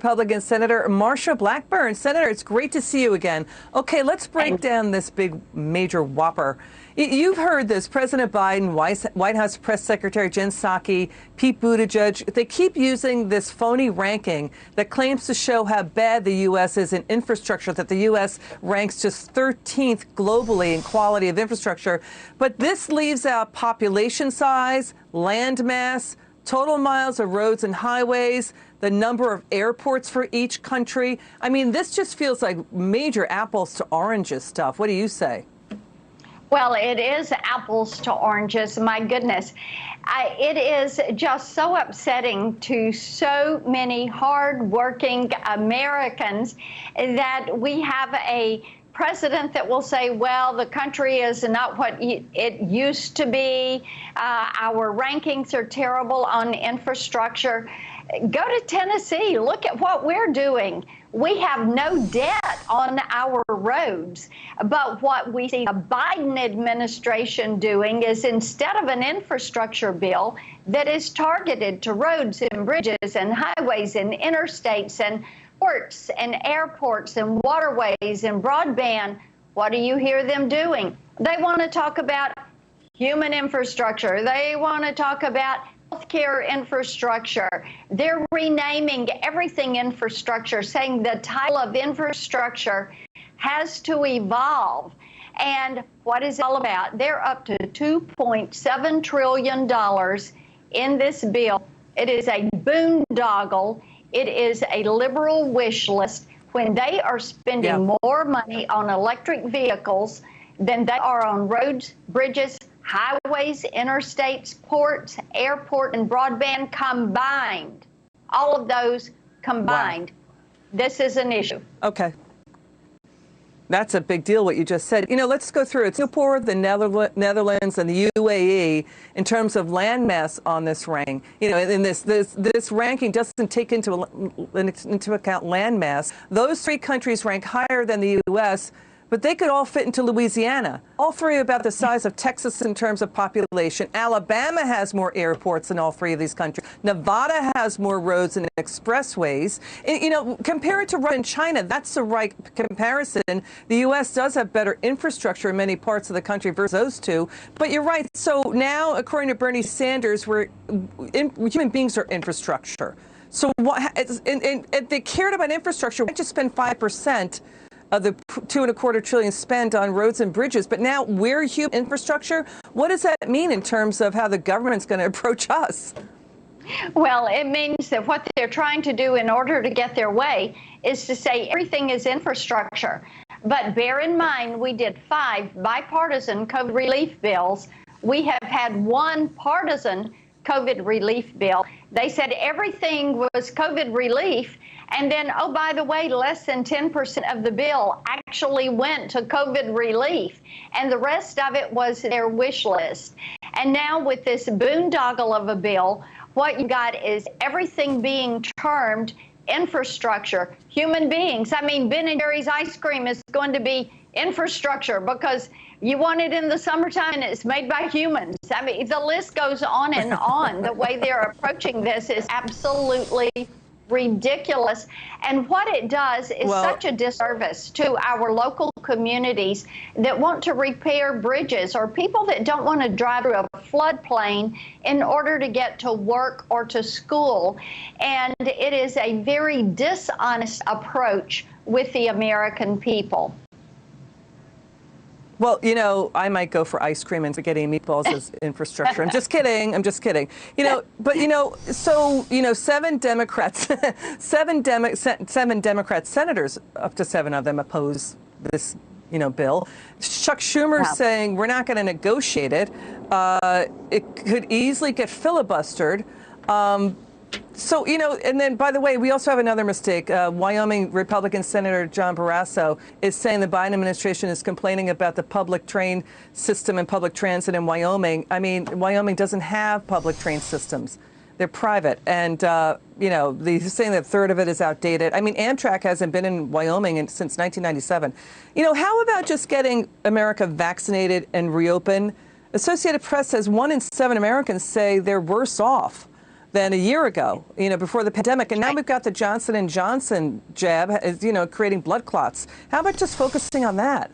Republican Senator Marsha Blackburn. Senator, it's great to see you again. Okay, let's break down this big major whopper. You've heard this. President Biden, White House Press Secretary Jen Psaki, Pete Buttigieg, they keep using this phony ranking that claims to show how bad the U.S. is in infrastructure, that the U.S. ranks just 13th globally in quality of infrastructure. But this leaves out population size, land mass, total miles of roads and highways, the number of airports for each country. I mean, this just feels like major apples to oranges stuff. What do you say? Well, it is apples to oranges. My goodness. It is just so upsetting to so many hardworking Americans that we have a president that will say, well, the country is not what it used to be. Our rankings are terrible on infrastructure. Go to Tennessee. Look at what we're doing. We have no debt on our roads. But what we see the Biden administration doing is, instead of an infrastructure bill that is targeted to roads and bridges and highways and interstates and ports and airports and waterways and broadband, what do you hear them doing? They want to talk about human infrastructure. They want to talk about healthcare infrastructure. They're renaming everything infrastructure, saying the title of infrastructure has to evolve. And what is it all about? They're up to $2.7 trillion in this bill. It is a boondoggle. It is a liberal wish list when they are spending more money on electric vehicles than they are on roads, bridges, highways, interstates, ports, airport, and broadband combined. All of those combined. Wow. This is an issue. Okay. That's a big deal, what you just said. You know, let's go through it. Singapore, the Netherlands, and the UAE, in terms of landmass on this ranking. You know, in this ranking doesn't take into account landmass. Those three countries rank higher than the U.S., but they could all fit into Louisiana. All three are about the size of Texas in terms of population. Alabama has more airports than all three of these countries. Nevada has more roads and expressways. And, you know, compare it to Russia and China. That's the right comparison. The U.S. does have better infrastructure in many parts of the country versus those two. But you're right. So now, according to Bernie Sanders, human beings are infrastructure. So if they cared about infrastructure, why just spend 5% of the $2.25 trillion spent on roads and bridges? But now we're human infrastructure. What does that mean in terms of how the government's going to approach us? Well, it means that what they're trying to do in order to get their way is to say everything is infrastructure. But bear in mind, we did 5 bipartisan COVID relief bills. We have had 1 partisan COVID relief bill. They said everything was COVID relief. And then, oh, by the way, less than 10% of the bill actually went to COVID relief. And the rest of it was their wish list. And now with this boondoggle of a bill, what you got is everything being termed infrastructure, human beings. I mean, Ben & Jerry's ice cream is going to be infrastructure because you want it in the summertime and it's made by humans. I mean, the list goes on and on. The way they're approaching this is absolutely ridiculous. And what it does is such a disservice to our local communities that want to repair bridges, or people that don't want to drive through a floodplain in order to get to work or to school. And it is a very dishonest approach with the American people. Well, you know, I might go for ice cream and spaghetti and meatballs as infrastructure. I'm just kidding. I'm just kidding. You know, but, you know, so, you know, 7 Democrats, 7 Democrat senators, up to 7 of them oppose this, you know, bill. Chuck Schumer saying we're not going to negotiate it. It could easily get filibustered. So, you know, and then, by the way, we also have another mistake. Wyoming Republican Senator John Barrasso is saying the Biden administration is complaining about the public train system and public transit in Wyoming. I mean, Wyoming doesn't have public train systems. They're private. And, you know, he's saying that a third of it is outdated. I mean, Amtrak hasn't been in Wyoming since 1997. You know, how about just getting America vaccinated and reopened? Associated Press says 1 in 7 Americans say they're worse off. than a year ago, before the pandemic. And now we've got the Johnson & Johnson jab, creating blood clots. How about just focusing on that?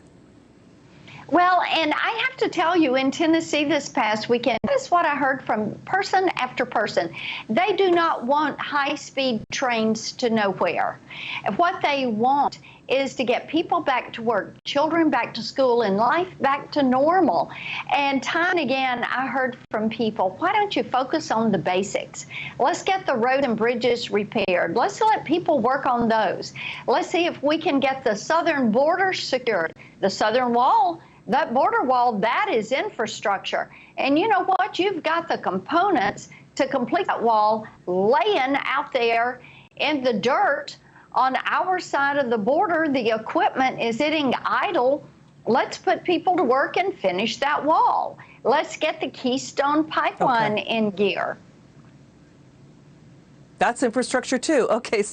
Well, and I have to tell you, in Tennessee this past weekend, this is what I heard from person after person. They do not want high-speed trains to nowhere. What they want is to get people back to work, children back to school, and life back to normal. And time and again, I heard from people, why don't you focus on the basics? Let's get the road and bridges repaired. Let's let people work on those. Let's see if we can get the southern border secured. The southern wall, that border wall, that is infrastructure. And you know what? You've got the components to complete that wall laying out there in the dirt on our side of the border. The equipment is sitting idle. Let's put people to work and finish that wall. Let's get the Keystone Pipeline in gear. That's infrastructure too. Okay,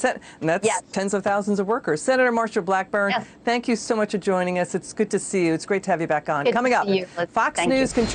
and that's tens of thousands of workers. Senator Marsha Blackburn, thank you so much for joining us. It's good to see you. It's great to have you back on. Good Coming up, Fox News contributor